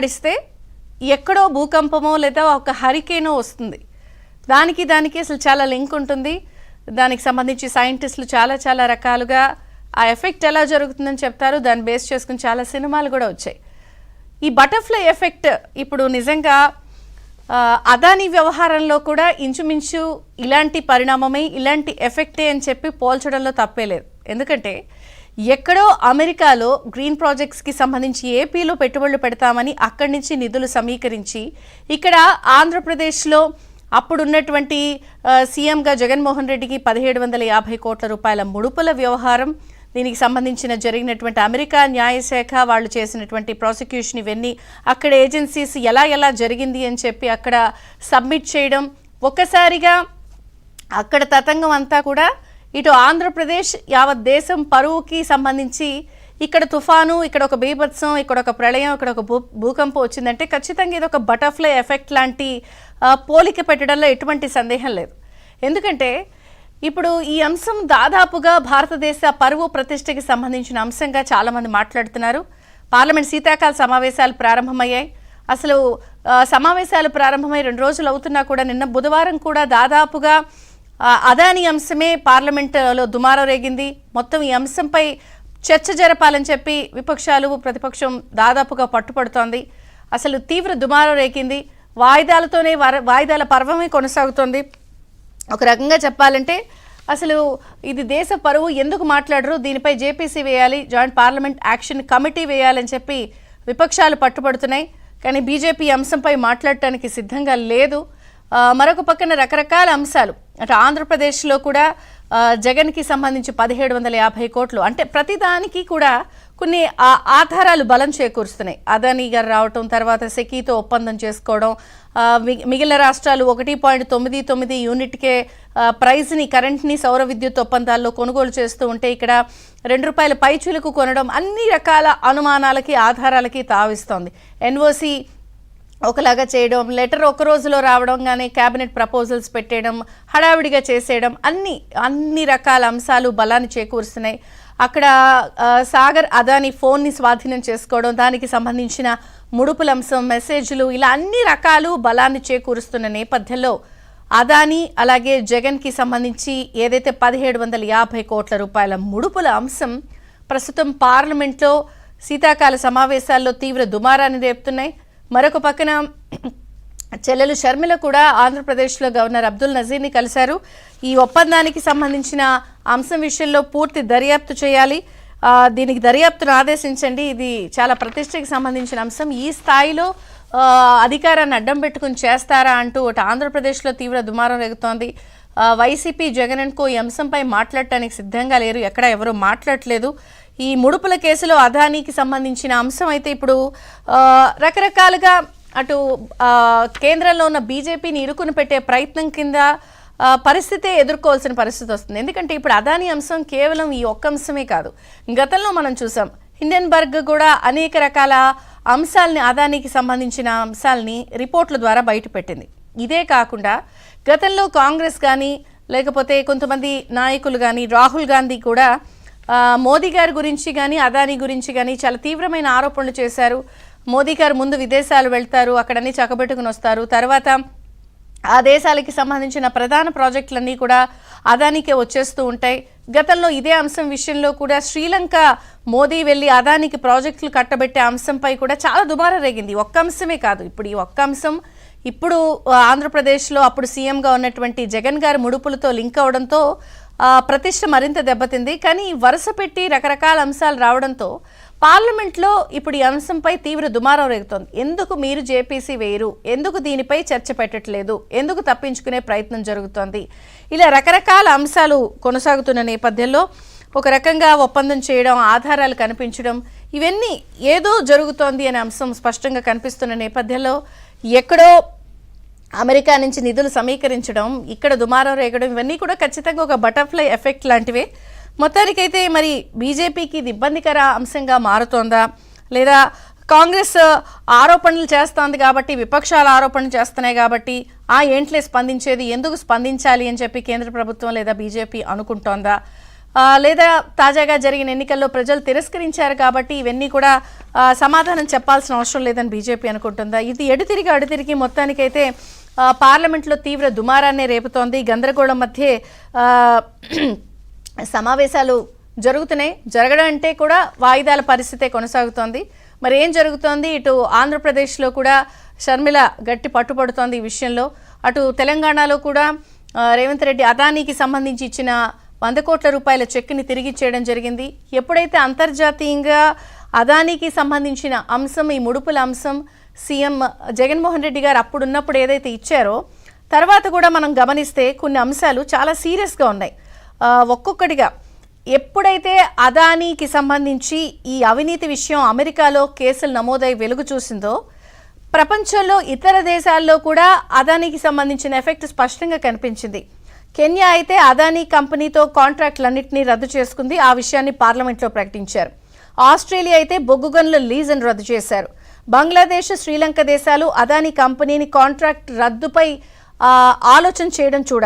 మాట్లాడిస్తే ఎక్కడో భూకంపమో లేదా ఒక హరికేనో వస్తుంది. దానికి అసలు చాలా లింక్ ఉంటుంది. దానికి సంబంధించి సైంటిస్టులు చాలా రకాలుగా ఆ ఎఫెక్ట్ ఎలా జరుగుతుందని చెప్తారు. దాన్ని బేస్ చేసుకుని చాలా సినిమాలు కూడా వచ్చాయి. ఈ బటర్ఫ్లై ఎఫెక్ట్ ఇప్పుడు నిజంగా అదానీ వ్యవహారంలో కూడా ఇంచుమించు ఇలాంటి పరిణామమే, ఇలాంటి ఎఫెక్టే అని చెప్పి పోల్చడంలో తప్పే లేదు. ఎందుకంటే ఎక్కడో అమెరికాలో గ్రీన్ ప్రాజెక్ట్స్కి సంబంధించి ఏపీలో పెట్టుబడులు పెడతామని అక్కడి నుంచి నిధులు సమీకరించి ఇక్కడ ఆంధ్రప్రదేశ్లో అప్పుడున్నటువంటి సీఎంగా జగన్మోహన్ రెడ్డికి 1750 కోట్ల రూపాయల ముడుపుల వ్యవహారం, దీనికి సంబంధించిన జరిగినటువంటి అమెరికా న్యాయశాఖ వాళ్ళు చేసినటువంటి ప్రాసిక్యూషన్, ఇవన్నీ అక్కడ ఏజెన్సీస్ ఎలా జరిగింది అని చెప్పి అక్కడ సబ్మిట్ చేయడం, ఒక్కసారిగా అక్కడ తతంగం అంతా కూడా ఇటు ఆంధ్రప్రదేశ్ యావత్ దేశం పరువుకి సంబంధించి ఇక్కడ తుఫాను, ఇక్కడ ఒక బీభత్సం, ఇక్కడ ఒక ప్రళయం, ఇక్కడ ఒక భూకంపం వచ్చిందంటే ఖచ్చితంగా ఇది ఒక బటర్ఫ్లై ఎఫెక్ట్ లాంటి పోలిక పెట్టడంలో ఎటువంటి సందేహం లేదు. ఎందుకంటే ఇప్పుడు ఈ అంశం దాదాపుగా భారతదేశ పరువు ప్రతిష్టకి సంబంధించిన అంశంగా చాలామంది మాట్లాడుతున్నారు. పార్లమెంట్ శీతాకాల సమావేశాలు ప్రారంభమయ్యాయి. అసలు సమావేశాలు ప్రారంభమై 2 రోజులు అవుతున్నా కూడా నిన్న బుధవారం కూడా దాదాపుగా అదానీ అంశమే పార్లమెంటులో దుమారం రేగింది. మొత్తం ఈ అంశంపై చర్చ జరపాలని చెప్పి విపక్షాలు, ప్రతిపక్షం దాదాపుగా పట్టుపడుతోంది. అసలు తీవ్ర దుమారం రేగింది. వాయిదాలతోనే వాయిదాల పర్వమే కొనసాగుతోంది. ఒక రకంగా చెప్పాలంటే అసలు ఇది దేశ పరువు, ఎందుకు మాట్లాడరు, దీనిపై జేపీసీ వేయాలి, జాయింట్ పార్లమెంట్ యాక్షన్ కమిటీ వేయాలని చెప్పి విపక్షాలు పట్టుబడుతున్నాయి. కానీ బీజేపీ అంశంపై మాట్లాడటానికి సిద్ధంగా లేదు. మరొక పక్కన రకరకాల అంశాలు, అటు ఆంధ్రప్రదేశ్లో కూడా జగన్కి సంబంధించి 1750 కోట్లు అంటే ప్రతిదానికి కూడా కొన్ని ఆధారాలు బలం చేకూరుస్తున్నాయి. అదానీ గారు రావటం, తర్వాత సెకీతో ఒప్పందం చేసుకోవడం, మిగిలిన రాష్ట్రాలు 1.99 యూనిట్కే ప్రైజ్ని, కరెంట్ని సౌర విద్యుత్ ఒప్పందాల్లో కొనుగోలు చేస్తూ ఉంటే ఇక్కడ ₹2 పైచులకు కొనడం, అన్ని రకాల అనుమానాలకి ఆధారాలకి తావిస్తోంది. ఎన్ఓసి ఒకలాగా చేయడం, లెటర్ ఒక రోజులో రావడం, కానీ క్యాబినెట్ ప్రపోజల్స్ పెట్టేయడం, హడావిడిగా చేసేయడం, అన్ని రకాల అంశాలు బలాన్ని చేకూరుస్తున్నాయి. అక్కడ సాగర్ అదానీ ఫోన్ని స్వాధీనం చేసుకోవడం, దానికి సంబంధించిన ముడుపుల అంశం, మెసేజ్లు, ఇలా అన్ని రకాలు బలాన్ని చేకూరుస్తున్న నేపథ్యంలో అదానీ అలాగే జగన్కి సంబంధించి ఏదైతే 1750 కోట్ల రూపాయల ముడుపుల అంశం ప్రస్తుతం పార్లమెంట్లో శీతాకాల సమావేశాల్లో తీవ్ర దుమారాన్ని రేపుతున్నాయి. మరొక పక్కన చెల్లెలు షర్మిల కూడా ఆంధ్రప్రదేశ్లో గవర్నర్ అబ్దుల్ నజీర్ని కలిశారు. ఈ ఒప్పందానికి సంబంధించిన అంశం విషయంలో పూర్తి దర్యాప్తు చేయాలి, దీనికి దర్యాప్తును ఆదేశించండి, ఇది చాలా ప్రతిష్టకి సంబంధించిన అంశం, ఈ స్థాయిలో అధికారాన్ని అడ్డం పెట్టుకుని చేస్తారా అంటూ ఒకటి ఆంధ్రప్రదేశ్లో తీవ్ర దుమారం రేగుతోంది. వైసీపీ, జగన్ అండ్ కో ఈ అంశంపై మాట్లాడటానికి సిద్ధంగా లేరు, ఎక్కడ ఎవరూ మాట్లాడలేదు. ఈ ముడుపుల కేసులో అదానీకి సంబంధించిన అంశం అయితే ఇప్పుడు రకరకాలుగా అటు కేంద్రంలో ఉన్న బీజేపీని ఇరుకుని పెట్టే ప్రయత్నం కింద పరిస్థితే ఎదుర్కోవాల్సిన పరిస్థితి వస్తుంది. ఎందుకంటే ఇప్పుడు అదానీ అంశం కేవలం ఈ ఒక్క అంశమే కాదు, గతంలో మనం చూసాం హిండెన్బర్గ్ కూడా అనేక రకాల అంశాలని, అదానీకి సంబంధించిన అంశాలని రిపోర్ట్ల ద్వారా బయటపెట్టింది. ఇదే కాకుండా గతంలో కాంగ్రెస్ కానీ లేకపోతే కొంతమంది నాయకులు కానీ, రాహుల్ గాంధీ కూడా మోదీ గారి గురించి కానీ అదానీ గురించి కానీ చాలా తీవ్రమైన ఆరోపణలు చేశారు. మోదీ గారు ముందు విదేశాలు వెళ్తారు, అక్కడన్నీ చక్కబెట్టుకుని వస్తారు, తర్వాత ఆ దేశాలకి సంబంధించిన ప్రధాన ప్రాజెక్టులన్నీ కూడా అదానీకే వచ్చేస్తూ ఉంటాయి. గతంలో ఇదే అంశం విషయంలో కూడా శ్రీలంక మోదీ వెళ్ళి అదానీకి ప్రాజెక్టులు కట్టబెట్టే అంశంపై కూడా చాలా దుమారం రేగింది. ఒక్క అంశమే కాదు, ఇప్పుడు ఈ ఒక్క అంశం ఇప్పుడు ఆంధ్రప్రదేశ్లో అప్పుడు సీఎంగా ఉన్నటువంటి జగన్ గారి ముడుపులతో లింక్ అవడంతో ప్రతిష్ట మరింత దెబ్బతింది. కానీ వరుస పెట్టి రకరకాల అంశాలు రావడంతో పార్లమెంట్లో ఇప్పుడు ఈ అంశంపై తీవ్ర దుమారం రేగుతోంది. ఎందుకు మీరు జేపీసీ వేయరు, ఎందుకు దీనిపై చర్చ పెట్టట్లేదు, ఎందుకు తప్పించుకునే ప్రయత్నం జరుగుతోంది, ఇలా రకరకాల అంశాలు కొనసాగుతున్న నేపథ్యంలో ఒక రకంగా ఒప్పందం చేయడం, ఆధారాలు కనిపించడం, ఇవన్నీ ఏదో జరుగుతోంది అనే అంశం స్పష్టంగా కనిపిస్తున్న నేపథ్యంలో ఎక్కడో అమెరికా నుంచి నిధులు సమీకరించడం, ఇక్కడ దుమారం రేగడం, ఇవన్నీ కూడా ఖచ్చితంగా ఒక బటర్ఫ్లై ఎఫెక్ట్ లాంటివే. మొత్తానికైతే మరి బీజేపీకి ఇది ఇబ్బందికర అంశంగా మారుతోందా, లేదా కాంగ్రెస్ ఆరోపణలు చేస్తోంది కాబట్టి, విపక్షాలు ఆరోపణలు చేస్తున్నాయి కాబట్టి ఏంట్లే స్పందించేది, ఎందుకు స్పందించాలి అని చెప్పి కేంద్ర ప్రభుత్వం లేదా బీజేపీ అనుకుంటోందా, లేదా తాజాగా జరిగిన ఎన్నికల్లో ప్రజలు తిరస్కరించారు కాబట్టి ఇవన్నీ కూడా సమాధానం చెప్పాల్సిన అవసరం లేదని బీజేపీ అనుకుంటుందా? ఇది ఎడుతిరిగి అడుతిరిగి మొత్తానికైతే పార్లమెంట్లో తీవ్ర దుమారాన్ని రేపుతోంది. గందరగోళం మధ్య సమావేశాలు జరుగుతున్నాయి. జరగడం అంటే కూడా వాయిదాల పరిస్థితే కొనసాగుతోంది. మరి ఏం జరుగుతోంది? ఇటు ఆంధ్రప్రదేశ్లో కూడా షర్మిల గట్టి పట్టుబడుతోంది ఈ విషయంలో. అటు తెలంగాణలో కూడా రేవంత్ రెడ్డి అదానీకి సంబంధించి ఇచ్చిన 100 కోట్ల రూపాయల చెక్ని తిరిగి చేయడం జరిగింది. ఎప్పుడైతే అంతర్జాతీయంగా అదానీకి సంబంధించిన అంశం, ఈ ముడుపుల అంశం సీఎం జగన్మోహన్ రెడ్డి గారు అప్పుడున్నప్పుడు ఏదైతే ఇచ్చారో తర్వాత కూడా మనం గమనిస్తే కొన్ని అంశాలు చాలా సీరియస్గా ఉన్నాయి. ఒక్కొక్కటిగా ఎప్పుడైతే అదానీకి సంబంధించి ఈ అవినీతి విషయం అమెరికాలో కేసులు నమోదై వెలుగు చూసిందో ప్రపంచంలో ఇతర దేశాల్లో కూడా అదానీకి సంబంధించిన ఎఫెక్ట్ స్పష్టంగా కనిపించింది. కెన్యా అయితే అదానీ కంపెనీతో కాంట్రాక్టులన్నింటినీ రద్దు చేసుకుంది. ఆ విషయాన్ని పార్లమెంట్లో ప్రకటించారు. ఆస్ట్రేలియా అయితే బొగ్గు గనుల లీజును రద్దు చేశారు. బంగ్లాదేశ్, శ్రీలంక దేశాలు అదానీ కంపెనీని కాంట్రాక్ట్ రద్దుపై ఆలోచన చేయడం చూడాలి.